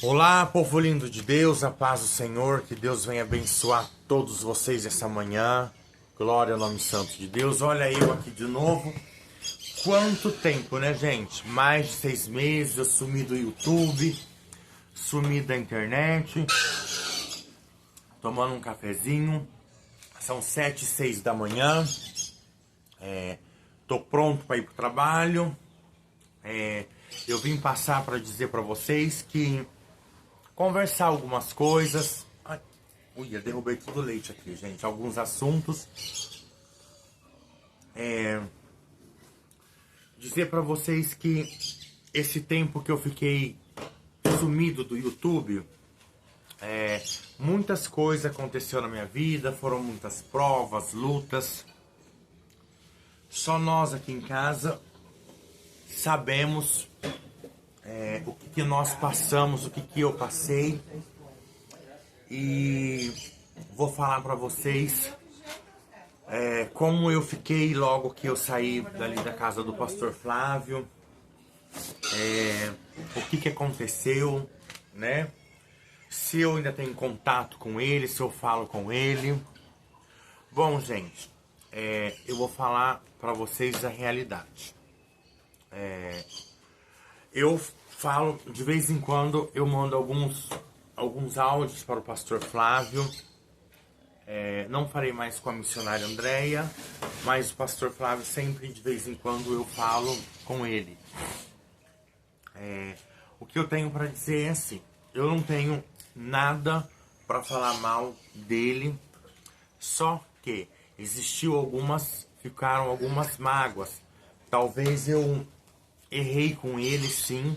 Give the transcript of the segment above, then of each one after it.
Olá, povo lindo de Deus, a paz do Senhor, que Deus venha abençoar todos vocês essa manhã. Glória ao nome santo de Deus. Olha eu aqui de novo. Quanto tempo, né, gente? Mais de 6 meses eu sumi do YouTube, sumi da internet, tomando um cafezinho. São 7h06 da manhã. Tô pronto para ir pro trabalho. Eu vim passar para dizer para vocês que conversar algumas coisas. Ai, eu derrubei tudo o leite aqui, gente. Alguns assuntos. Dizer para vocês que esse tempo que eu fiquei sumido do YouTube, muitas coisas aconteceram na minha vida, foram muitas provas, lutas. Só nós aqui em casa sabemos o que nós passamos, o que eu passei. E vou falar para vocês como eu fiquei logo que eu saí dali da casa do pastor Flávio, o que aconteceu, né? Se eu ainda tenho contato com ele, se eu falo com ele. Bom, gente, eu vou falar para vocês a realidade. Eu falo, de vez em quando, eu mando alguns áudios para o pastor Flávio. Não farei mais com a missionária Andréia, mas o pastor Flávio sempre, de vez em quando, eu falo com ele. O que eu tenho para dizer é assim, eu não tenho nada para falar mal dele, só que ficaram algumas mágoas. Talvez eu errei com ele, sim,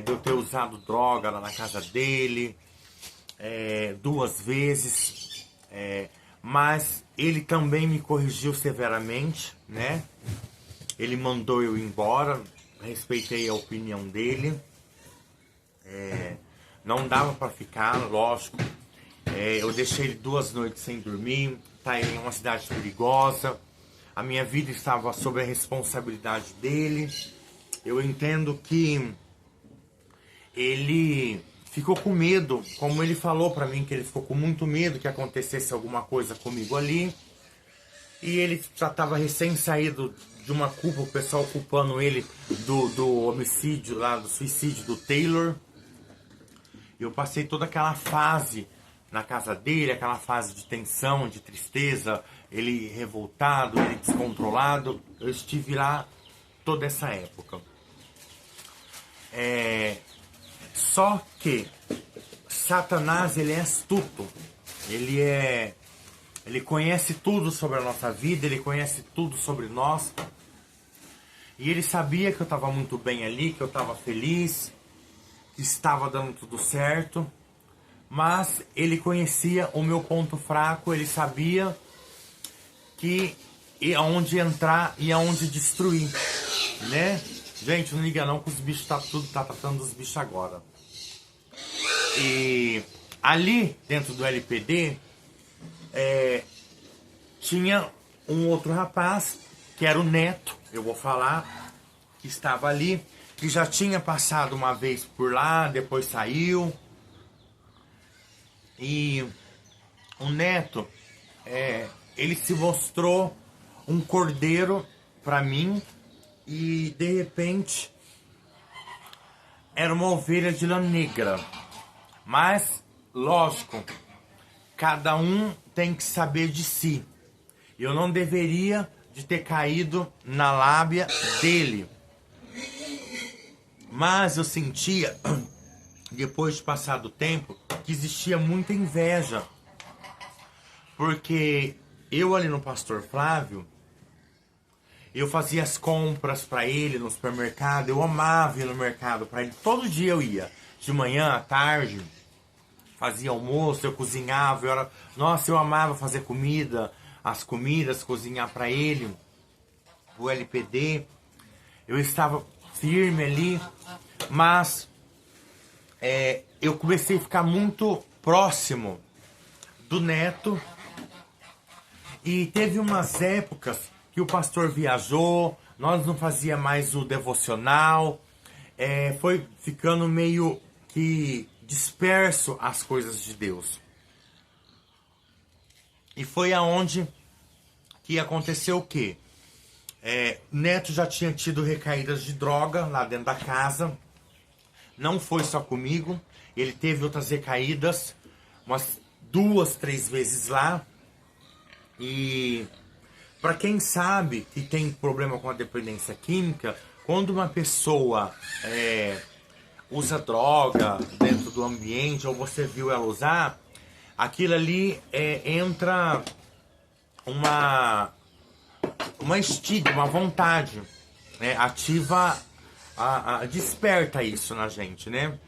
de eu ter usado droga lá na casa dele, 2 vezes, mas ele também me corrigiu severamente, né? Ele mandou eu ir embora, respeitei a opinião dele, não dava para ficar, lógico. Eu deixei ele 2 noites sem dormir, tá em uma cidade perigosa, a minha vida estava sob a responsabilidade dele. Eu entendo que ele ficou com medo, como ele falou pra mim, que ele ficou com muito medo que acontecesse alguma coisa comigo ali. E ele já estava recém saído de uma culpa, o pessoal culpando ele do homicídio lá, do suicídio do Taylor. Eu passei toda aquela fase na casa dele, aquela fase de tensão, de tristeza, ele revoltado, ele descontrolado. Eu estive lá toda essa época. Só que Satanás, ele é astuto, ele conhece tudo sobre a nossa vida, ele conhece tudo sobre nós, e ele sabia que eu estava muito bem ali, que eu estava feliz, que estava dando tudo certo, mas ele conhecia o meu ponto fraco, ele sabia que aonde entrar e aonde destruir, né? Gente, não liga não que os bichos tá tratando dos bichos agora. E ali dentro do LPD tinha um outro rapaz, que era o Neto, eu vou falar, que estava ali, que já tinha passado uma vez por lá, depois saiu. E o Neto, ele se mostrou um cordeiro para mim, e de repente era uma ovelha de lã negra. Mas, lógico, cada um tem que saber de si. Eu não deveria de ter caído na lábia dele. Mas eu sentia, depois de passar do tempo, que existia muita inveja. Porque eu ali no pastor Flávio, eu fazia as compras para ele no supermercado, eu amava ir no mercado para ele. Todo dia eu ia, de manhã, à tarde, fazia almoço, eu cozinhava. Nossa, eu amava fazer comida, as comidas, cozinhar para ele, o LPD. Eu estava firme ali, mas eu comecei a ficar muito próximo do Neto. E teve umas épocas que o pastor viajou, nós não fazia mais o devocional, foi ficando meio que disperso as coisas de Deus. E foi aonde que aconteceu o quê? Neto já tinha tido recaídas de droga lá dentro da casa. Não foi só comigo. Ele teve outras recaídas, umas 2, 3 vezes lá. E para quem sabe que tem problema com a dependência química, quando uma pessoa usa droga dentro do ambiente, ou você viu ela usar, aquilo ali entra uma estígma, uma vontade, né? Ativa, desperta isso na gente, né?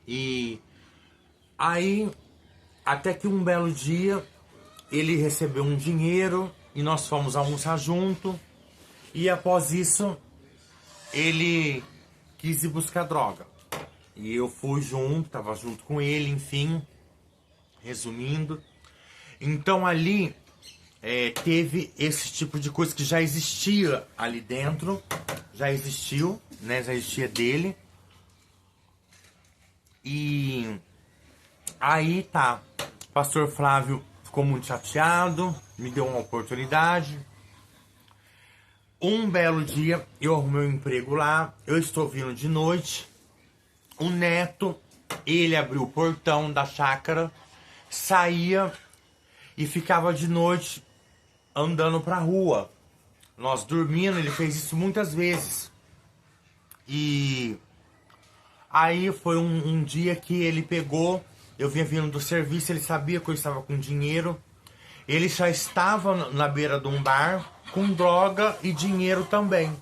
E aí, até que um belo dia, ele recebeu um dinheiro e nós fomos almoçar junto. E após isso, ele quis ir buscar droga. E eu fui junto, tava junto com ele, enfim, resumindo. Então ali teve esse tipo de coisa que já existia ali dentro, já existiu, né? Já existia dele. E aí tá, o pastor Flávio ficou muito chateado, me deu uma oportunidade. Um belo dia, eu arrumei um emprego lá, eu estou vindo de noite. O Neto, ele abriu o portão da chácara, saía e ficava de noite andando pra rua. Nós dormindo, ele fez isso muitas vezes. E aí foi um dia que ele pegou, eu vinha vindo do serviço, ele sabia que eu estava com dinheiro. Ele já estava na beira de um bar com droga e dinheiro também.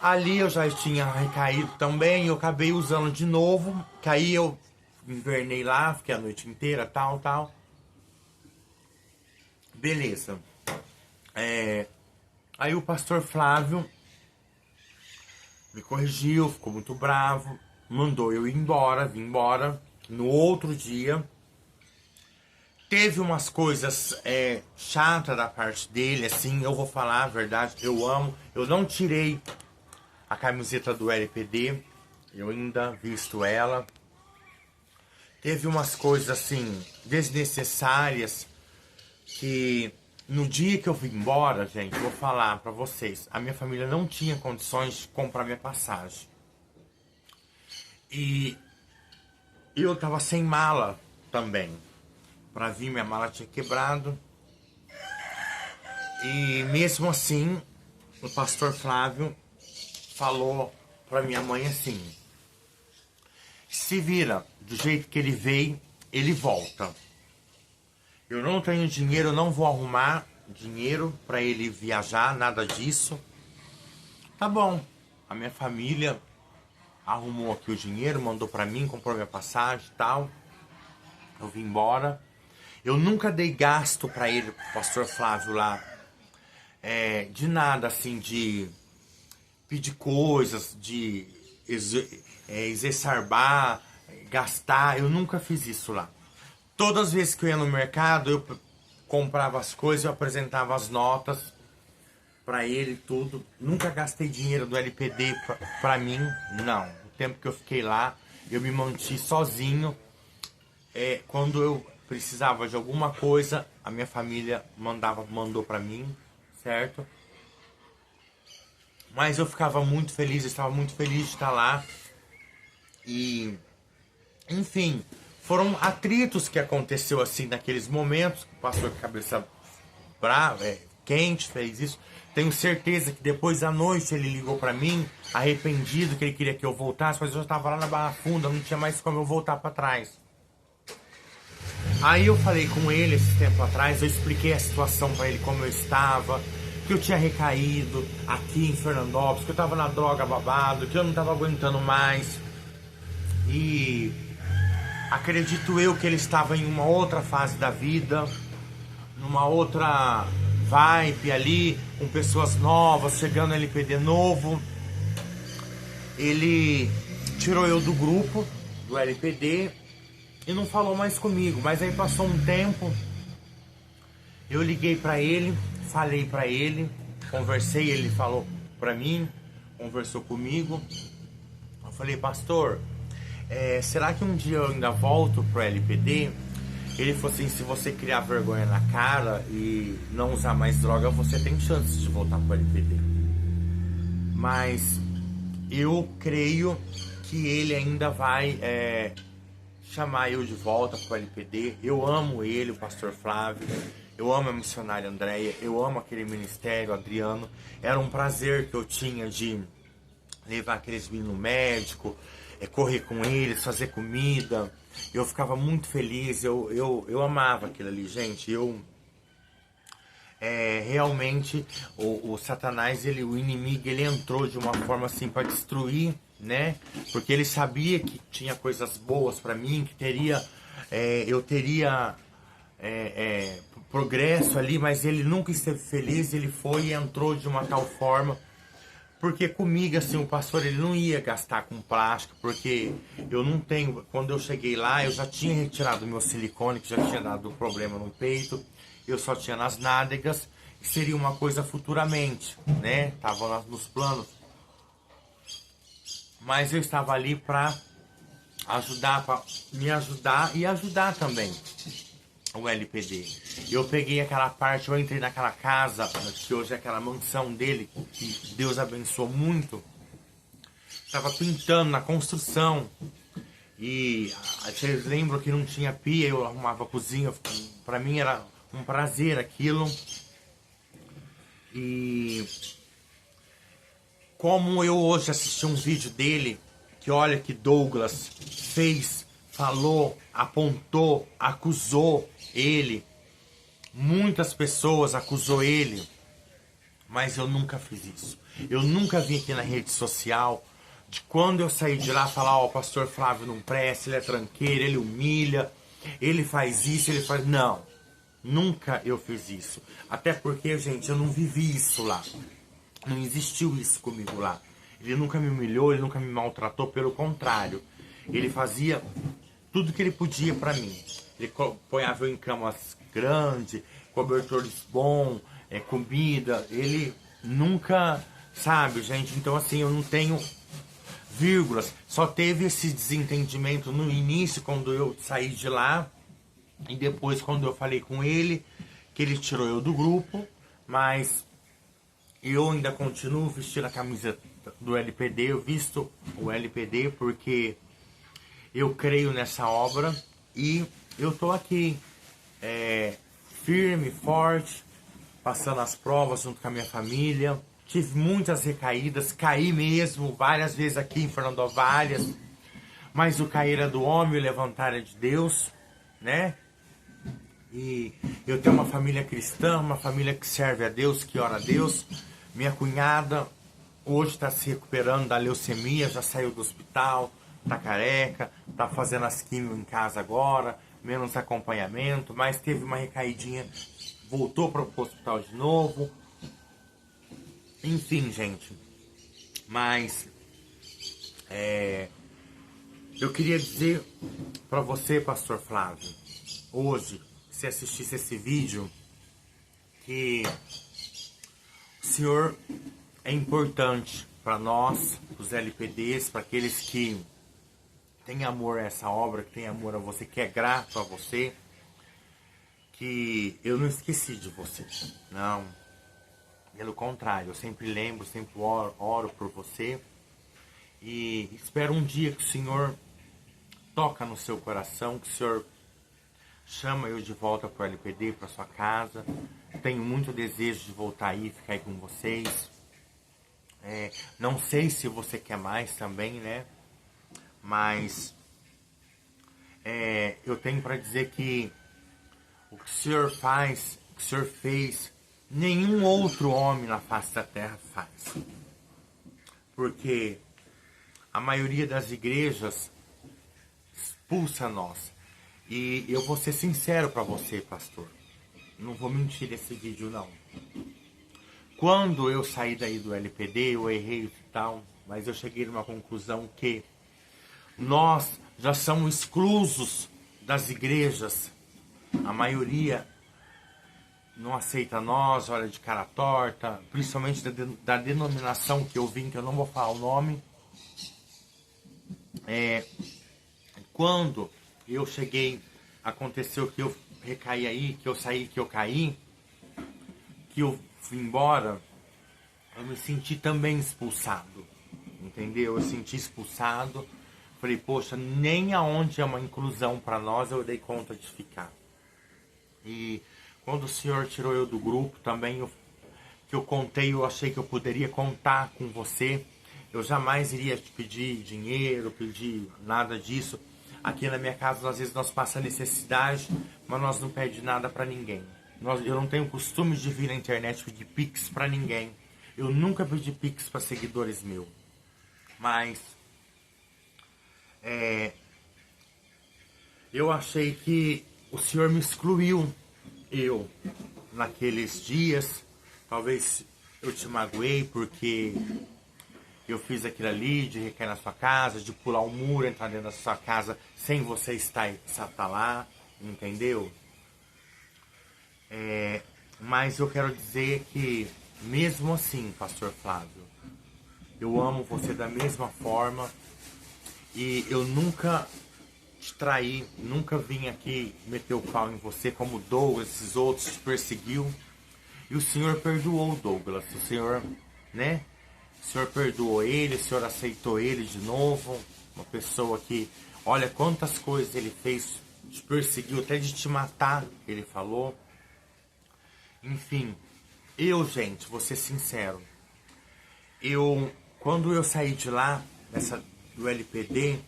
Ali eu já tinha recaído também, eu acabei usando de novo, que aí eu invernei lá, fiquei a noite inteira, tal. Beleza. Aí o pastor Flávio me corrigiu, ficou muito bravo, mandou eu ir embora, vim embora. No outro dia, teve umas coisas chatas da parte dele, assim, eu vou falar a verdade, eu amo. Eu não tirei a camiseta do LPD, eu ainda visto ela. Teve umas coisas, assim, desnecessárias, que no dia que eu vim embora, gente, eu vou falar pra vocês, a minha família não tinha condições de comprar minha passagem. E eu tava sem mala também. Pra vir, minha mala tinha quebrado. E mesmo assim, o pastor Flávio falou pra minha mãe assim: se vira, do jeito que ele veio, ele volta. Eu não tenho dinheiro, eu não vou arrumar dinheiro pra ele viajar, nada disso. Tá bom, a minha família arrumou aqui o dinheiro, mandou pra mim, comprou minha passagem e tal. Eu vim embora. Eu nunca dei gasto pra ele, pro pastor Flávio lá, de nada assim, de pedir coisas, de exacerbar, gastar. Eu nunca fiz isso lá. Todas as vezes que eu ia no mercado, eu comprava as coisas, eu apresentava as notas pra ele, tudo. Nunca gastei dinheiro do LPD pra mim, não. O tempo que eu fiquei lá, eu me mantive sozinho. Quando eu precisava de alguma coisa, a minha família mandou pra mim, certo? Mas eu ficava muito feliz, eu estava muito feliz de estar lá. E, enfim, foram atritos que aconteceu assim naqueles momentos. O pastor com a cabeça brava, quente, fez isso. Tenho certeza que depois da noite ele ligou pra mim, arrependido, que ele queria que eu voltasse, mas eu já estava lá na Barra Funda, não tinha mais como eu voltar pra trás. Aí eu falei com ele esse tempo atrás, eu expliquei a situação pra ele, como eu estava, que eu tinha recaído aqui em Fernandópolis, que eu tava na droga babado, que eu não tava aguentando mais. E acredito eu que ele estava em uma outra fase da vida, numa outra vibe ali, com pessoas novas, chegando no LPD novo. Ele tirou eu do grupo, do LPD, e não falou mais comigo. Mas aí passou um tempo, eu liguei pra ele, falei pra ele, conversei, ele falou pra mim, conversou comigo. Eu falei: pastor, será que um dia eu ainda volto pro LPD? Ele falou assim, se você criar vergonha na cara e não usar mais droga, você tem chance de voltar pro LPD. Mas eu creio que ele ainda vai chamar eu de volta pro LPD. Eu amo ele, o pastor Flávio. Eu amo a missionária Andréia. Eu amo aquele ministério, Adriano. Era um prazer que eu tinha de levar aqueles meninos no médico, correr com eles, fazer comida. Eu ficava muito feliz. Eu amava aquilo ali, gente. Realmente o Satanás, o inimigo, ele entrou de uma forma assim para destruir, né? Porque ele sabia que tinha coisas boas para mim, que eu teria progresso ali, mas ele nunca esteve feliz. Ele foi e entrou de uma tal forma, porque comigo assim, o pastor, ele não ia gastar com plástico, porque eu não tenho. Quando eu cheguei lá, eu já tinha retirado o meu silicone, que já tinha dado problema no peito. Eu só tinha nas nádegas, que seria uma coisa futuramente, né? Tava nos planos. Mas eu estava ali para ajudar, para me ajudar e ajudar também o LPD. Eu peguei aquela parte, eu entrei naquela casa, que hoje é aquela mansão dele, que Deus abençoou muito. Estava pintando na construção. E vocês lembram que não tinha pia, eu arrumava a cozinha. Para mim era um prazer aquilo. E como eu hoje assisti um vídeo dele, que olha que Douglas fez, falou, apontou, acusou ele. Muitas pessoas acusou ele, mas eu nunca fiz isso. Eu nunca vim aqui na rede social, de quando eu saí de lá, falar, ó, o pastor Flávio não presta, ele é tranqueiro, ele humilha, ele faz isso, ele faz... Não, nunca eu fiz isso. Até porque, gente, eu não vivi isso lá. Não existiu isso comigo lá. Ele nunca me humilhou, ele nunca me maltratou, pelo contrário. Ele fazia tudo que ele podia pra mim. Ele ponhava eu em camas grandes, cobertores bons, comida. Ele nunca, sabe, gente? Então assim, eu não tenho vírgulas. Só teve esse desentendimento no início, quando eu saí de lá. E depois, quando eu falei com ele, que ele tirou eu do grupo. Mas eu ainda continuo vestindo a camisa do LPD. Eu visto o LPD porque eu creio nessa obra. E eu tô aqui firme, forte, passando as provas junto com a minha família. Tive muitas recaídas, caí mesmo várias vezes aqui em Fernando Varas. Mas o cair é do homem, o levantar é de Deus, né? E eu tenho uma família cristã, uma família que serve a Deus, que ora a Deus. Minha cunhada hoje está se recuperando da leucemia, já saiu do hospital, tá careca, tá fazendo as quimio em casa agora, menos acompanhamento, mas teve uma recaidinha, voltou para o hospital de novo. Enfim, gente, mas eu queria dizer para você, pastor Flávio, hoje, se assistisse esse vídeo, que o Senhor é importante para nós, os LPDs, para aqueles que têm amor a essa obra, que têm amor a você, que é grato a você, que eu não esqueci de você, não. Pelo contrário, eu sempre lembro, sempre oro por você. E espero um dia que o Senhor toca no seu coração, que o Senhor chama eu de volta para o LPD, para sua casa. Tenho muito desejo de voltar aí, ficar aí com vocês. Não sei se você quer mais também, né? Mas eu tenho para dizer que o que o Senhor faz, o que o Senhor fez, nenhum outro homem na face da terra faz. Porque a maioria das igrejas expulsa nós. E eu vou ser sincero para você, pastor. Não vou mentir nesse vídeo, não. Quando eu saí daí do LPD, eu errei e tal, mas eu cheguei numa conclusão que nós já somos exclusos das igrejas. A maioria não aceita nós, olha de cara torta, principalmente da denominação que eu vim, que eu não vou falar o nome. quando eu cheguei, aconteceu que eu recaí aí, que eu saí, que eu caí, que eu fui embora, eu me senti também expulsado, entendeu? Eu senti expulsado, falei, poxa, nem aonde é uma inclusão para nós eu dei conta de ficar. E quando o Senhor tirou eu do grupo também, que eu contei, eu achei que eu poderia contar com você. Eu jamais iria te pedir dinheiro, pedir nada disso. Aqui na minha casa, às vezes nós passamos necessidade, mas nós não pedimos nada para ninguém. Eu não tenho costume de vir na internet pedir pix para ninguém. Eu nunca pedi pix para seguidores meus. Mas eu achei que o Senhor me excluiu. Eu, naqueles dias, talvez eu te magoei porque eu fiz aquilo ali de recair na sua casa, de pular o muro, entrar dentro da sua casa sem você estar lá, entendeu? Mas eu quero dizer que, mesmo assim, Pastor Flávio, eu amo você da mesma forma e eu nunca te traí, nunca vim aqui meter o pau em você como o Douglas, esses outros te perseguiu. E o Senhor perdoou o Douglas, o Senhor, né? O Senhor perdoou ele, o Senhor aceitou ele de novo. Uma pessoa que, olha quantas coisas ele fez, te perseguiu até de te matar, ele falou. Enfim, gente, vou ser sincero. Quando eu saí de lá, do LPD,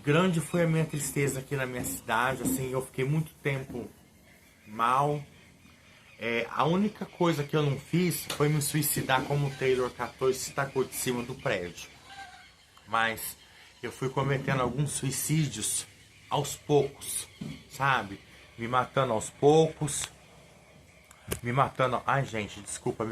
grande foi a minha tristeza aqui na minha cidade. Assim, eu fiquei muito tempo mal. A única coisa que eu não fiz foi me suicidar como o Taylor catou e se tacou de cima do prédio. Mas eu fui cometendo alguns suicídios aos poucos, sabe? Me matando aos poucos. Me matando... Ai, gente, desculpa.